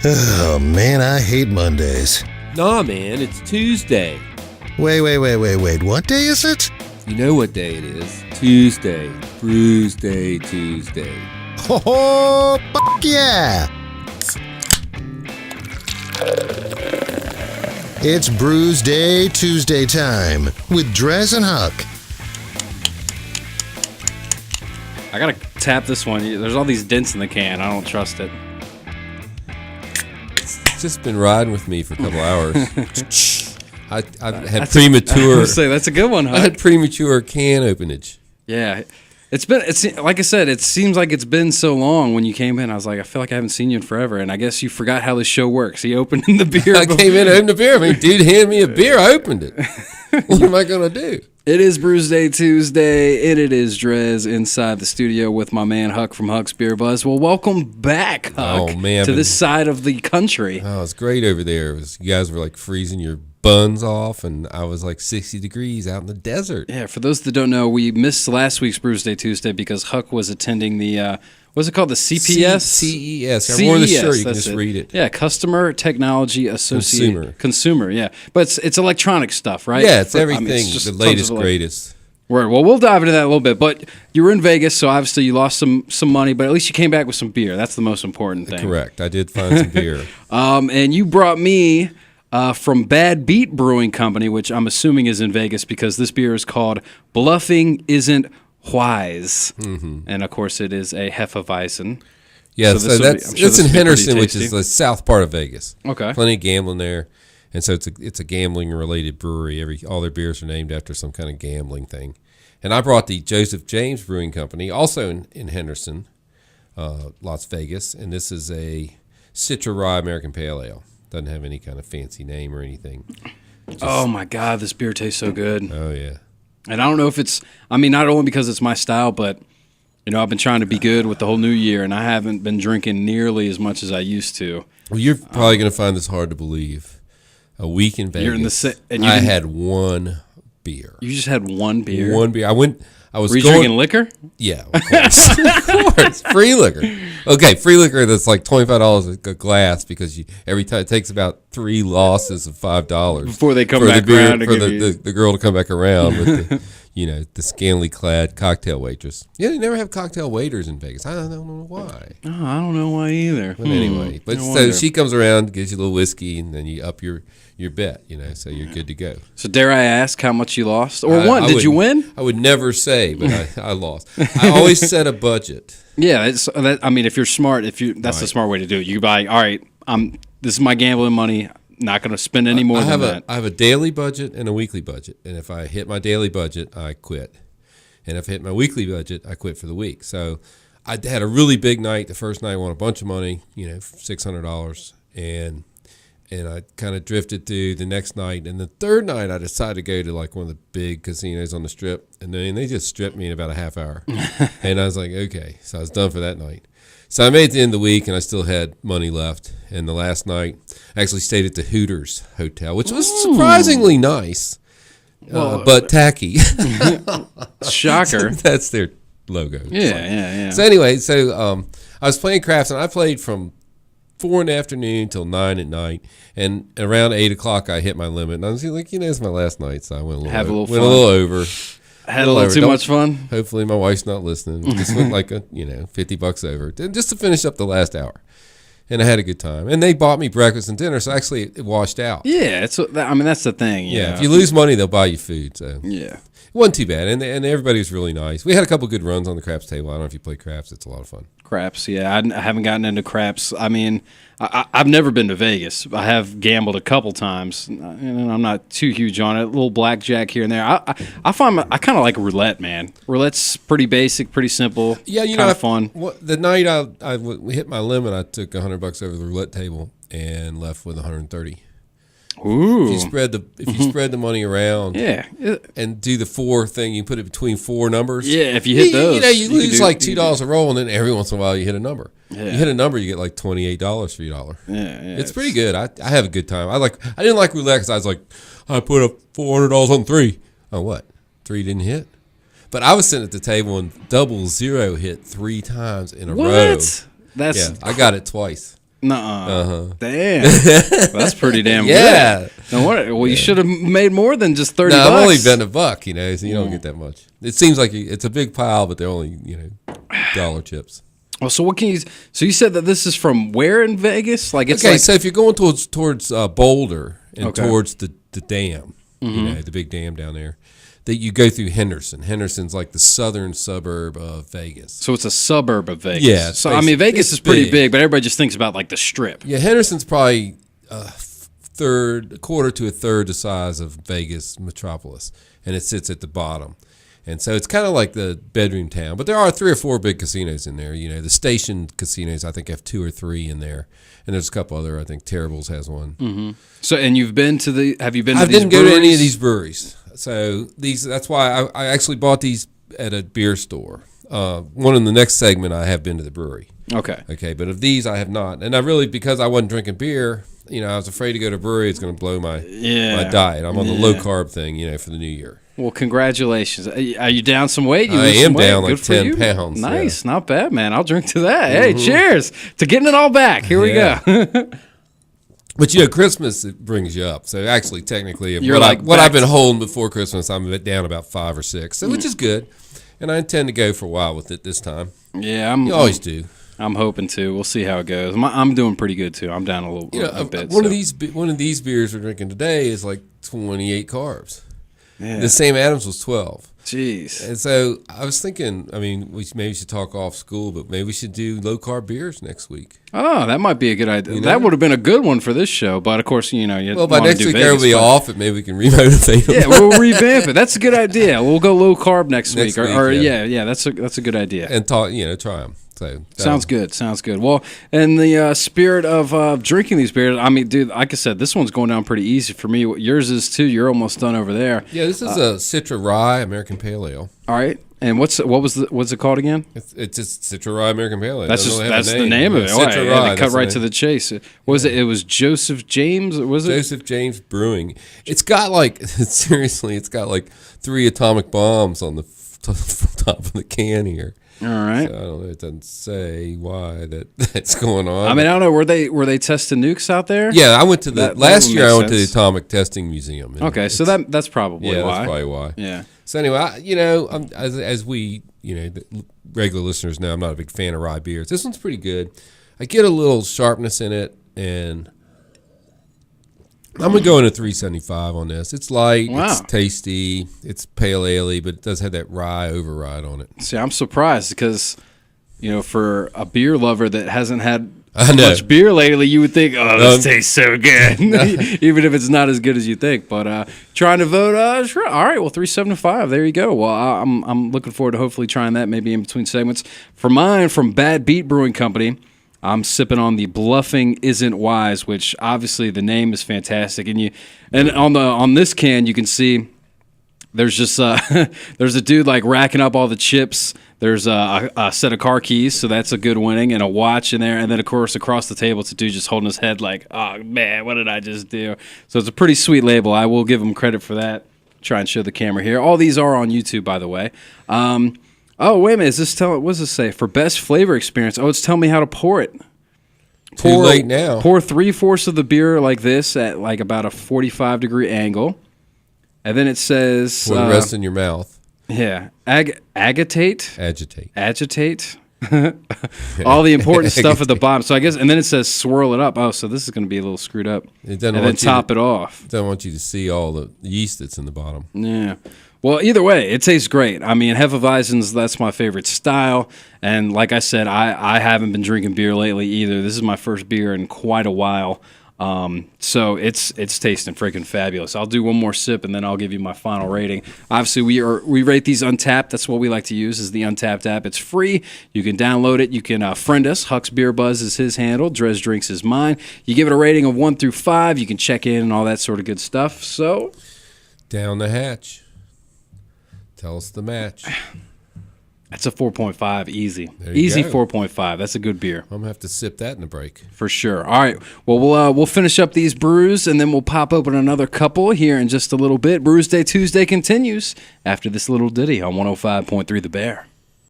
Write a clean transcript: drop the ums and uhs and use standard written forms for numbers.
Oh, man, I hate Mondays. Nah, man, it's Tuesday. Wait. What day is it? You know what day it is. Tuesday. Brewsday Tuesday. Oh, fuck yeah! It's Brewsday Tuesday time with Drez and Huck. I gotta tap this one. There's all these dents in the can. I don't trust it. It's just been riding with me for a couple hours. I had I premature. was say that's a good one, Huck. I had premature can openage. Yeah, it's like I said. It seems like it's been so long. When you came in, I was like, I feel like I haven't seen you in forever. And I guess you forgot how this show works. He opened the beer. I came in, opened the beer. I mean, dude handed me a beer. I opened it. What am I gonna do? It is Brewsday Tuesday, and it is Drez inside the studio with my man Huck from Huck's Beer Buzz. Well, welcome back, Huck, to this side of the country. Oh, it's great over there. You guys were like freezing your buns off, and I was like 60 degrees out in the desert. Yeah, for those that don't know, we missed last week's Brewsday Tuesday because Huck was attending the, what's it called, the CPS? CES. I wore the shirt, you can just read it. Yeah, Customer Technology Association. Consumer, yeah. But it's electronic stuff, right? Yeah, it's everything, the latest, greatest. Right, well, we'll dive into that a little bit. But you were in Vegas, so obviously you lost some money, but at least you came back with some beer. That's the most important thing. Correct. I did find some beer. And you brought me from Bad Beat Brewing Company, which I'm assuming is in Vegas because this beer is called Bluffing Isn't Wise. Mm-hmm. And, of course, it is a Hefeweizen. Yeah, so that's in Henderson, which is the south part of Vegas. Okay. Plenty of gambling there. And so it's a gambling-related brewery. All their beers are named after some kind of gambling thing. And I brought the Joseph James Brewing Company, also in Henderson, Las Vegas. And this is a Citra Rye American Pale Ale. Doesn't have any kind of fancy name or anything. Oh, my God, this beer tastes so good. Oh, yeah. And I don't know if it's, not only because it's my style, but, I've been trying to be good with the whole new year, and I haven't been drinking nearly as much as I used to. Well, you're probably going to find this hard to believe. A week in Vegas, I had one beer. You just had one beer? One beer. Were you drinking liquor? Yeah, of course. Of course. Free liquor. Okay, free liquor that's like $25 a glass because every time it takes about 3 losses of $5 before they come back around to give the girl to come back around with the scantily clad cocktail waitress. Yeah, they never have cocktail waiters in Vegas. I don't know why. Oh, I don't know why either. But anyway, so she comes around, gives you a little whiskey, and then you up your bet, so you're good to go. So dare I ask how much you lost? Or won? Did you win? I would never say, but I lost. I always set a budget. Yeah, if you're smart, that's the smart way to do it. You buy, all right, this is my gambling money. Not going to spend any more than that. I have a daily budget and a weekly budget. And if I hit my daily budget, I quit. And if I hit my weekly budget, I quit for the week. So I had a really big night. The first night I won a bunch of money, $600. And I kind of drifted through the next night. And the third night, I decided to go to like one of the big casinos on the Strip. And then they just stripped me in about a half hour. And I was like, okay. So I was done for that night. So I made it to the end of the week, and I still had money left. And the last night, I actually stayed at the Hooters Hotel, which was surprisingly nice, but tacky. Shocker. That's their logo. Yeah. So anyway, I was playing craps, and I played from 4 in the afternoon till 9 at night. And around 8 o'clock, I hit my limit. And I was like, it's my last night, so I went a little over. Had a little too much fun. Hopefully my wife's not listening. Just went like $50 over just to finish up the last hour, and I had a good time. And they bought me breakfast and dinner, so actually it washed out. Yeah, that's the thing. Yeah, if you lose money, they'll buy you food. So yeah, it wasn't too bad, and everybody was really nice. We had a couple good runs on the craps table. I don't know if you play craps; it's a lot of fun. Craps, yeah. I haven't gotten into craps. I've never been to Vegas. I have gambled a couple times. I'm not too huge on it. A little blackjack here and there. I find I kind of like roulette, man. Roulette's pretty basic, pretty simple. Yeah, kind of fun. The night I hit my limit, I took $100 over the roulette table and left with 130. Ooh. If you spread the money around, and do the 4 thing, you put it between 4 numbers. Yeah, if you hit those, you lose like $2 a roll, and then every once in a while you hit a number. Yeah. You hit a number, you get like $28 for your dollar. Yeah, it's pretty good. I have a good time. I didn't like roulette because I was like, I put up $400 on 3. Oh, what? 3 didn't hit. But I was sitting at the table and 00 hit 3 times in a row. That's I got it twice. Nuh-uh. Damn. That's pretty damn Yeah. good. Well, you should have made more than just $30. No, I'm only betting $1, so you don't get that much. It seems like it's a big pile, but they're only, dollar chips. Well, so what can you? So you said that this is from where in Vegas? Like it's so if you're going towards Boulder and Okay. towards the dam, the big dam down there, that you go through Henderson. Henderson's like the southern suburb of Vegas. So it's a suburb of Vegas. Yeah, So I mean, Vegas it's is pretty big. big, but everybody just thinks about like the Strip. Yeah, Henderson's probably a quarter to a third the size of Vegas metropolis, and it sits at the bottom. And so it's kind of like the bedroom town, but there are 3 or 4 big casinos in there. The station casinos, I think, have 2 or 3 in there, and there's a couple other. I think Terrible's has one. Mm-hmm. So, and you've been to the? Have you been? I to these didn't go to any of breweries? these breweries. So that's why I actually bought these at a beer store. One in the next segment, I have been to the brewery. Okay. But of these, I have not. And I really, because I wasn't drinking beer, I was afraid to go to a brewery. It's going to blow my diet. I'm on the low carb thing, for the new year. Well, congratulations. Are you down some weight? You I lose am some weight? down like Good for 10 you. pounds, Nice. Not bad, man. I'll drink to that. Hey, cheers to getting it all back. Here we go. But Christmas, it brings you up. So actually, technically, You're what I've been holding before Christmas, I'm down about 5 or 6, which is good. And I intend to go for a while with it this time. Yeah, You always do. I'm hoping to. We'll see how it goes. I'm doing pretty good too. I'm down a little a bit. One of these beers we're drinking today is like 28 carbs. Yeah. The Sam Adams was 12. Jeez. And so I was thinking, we maybe should talk off school, but maybe we should do low carb beers next week. Oh, that might be a good idea. That would have been a good one for this show, but of course, you Well, by next week Vegas, everybody off, and maybe we can remotivate them. Yeah, we'll revamp it. That's a good idea. We'll go low carb next week. Yeah, That's a good idea. And talk, try them. So Sounds good. Well, in the spirit of drinking these beers, dude, like I said, this one's going down pretty easy for me. Yours is too. You're almost done over there. Yeah, this is a Citra Rye American Pale Ale. All right. And what's it called again? It's just Citra Rye American Pale Ale. That's the name of it. Citra Rye. Rye. Cut right to the chase. What was it? It was Joseph James. Was it Joseph James Brewing? It's got seriously, it's got 3 atomic bombs on the top of the can here. All right. So I don't know. It doesn't say why that's going on. I don't know. Were they testing nukes out there? Yeah, I went to last year. I went to the sense. Atomic Testing Museum. Okay, so that's probably why. That's probably why. Yeah. So anyway, as we the regular listeners know, I'm not a big fan of rye beers. This one's pretty good. I get a little sharpness in it, and I'm gonna go in a 375 on this. It's light, it's tasty, it's pale ale, but it does have that rye override on it. See, I'm surprised because, for a beer lover that hasn't had I know. much beer lately, you would think, oh, this tastes so good, even if it's not as good as you think. But trying to vote, sure. All right, well, 375. There you go. Well, I'm looking forward to hopefully trying that maybe in between segments. For mine, from Bad Beat Brewing Company, I'm sipping on the Bluffing Isn't Wise, which obviously the name is fantastic, and on this can you can see there's just there's a dude racking up all the chips. There's a set of car keys, so that's a good winning, and a watch in there, and then of course across the table it's a dude just holding his head oh man, what did I just do? So it's a pretty sweet label. I will give him credit for that. Try and show the camera here. All these are on YouTube, by the way. Oh, wait a minute. What does this say? For best flavor experience. Oh, it's telling me how to pour it. Too late now. Pour 3/4 of the beer like this at about a 45-degrey angle. And then it says... Pour the rest in your mouth. Yeah. Agitate. Agitate. All the important stuff at the bottom. So I guess... And then it says swirl it up. Oh, so this is going to be a little screwed up. It doesn't and then top it off. It doesn't want you to see all the yeast that's in the bottom. Yeah. Well, either way, it tastes great. Hefeweizen's, that's my favorite style. And like I said, I haven't been drinking beer lately either. This is my first beer in quite a while. So it's tasting freaking fabulous. I'll do one more sip and then I'll give you my final rating. Obviously, we rate these Untapped. That's what we like to use is the Untapped app. It's free. You can download it. You can friend us. Huck's Beer Buzz is his handle. Drez Drinks is mine. You give it a rating of 1 through 5. You can check in and all that sort of good stuff. So down the hatch. Tell us the match. That's a 4.5, easy. Easy 4.5. That's a good beer. I'm going to have to sip that in a break. For sure. All right. Well, we'll finish up these brews, and then we'll pop open another couple here in just a little bit. Brewsday Tuesday continues after this little ditty on 105.3 The Bear.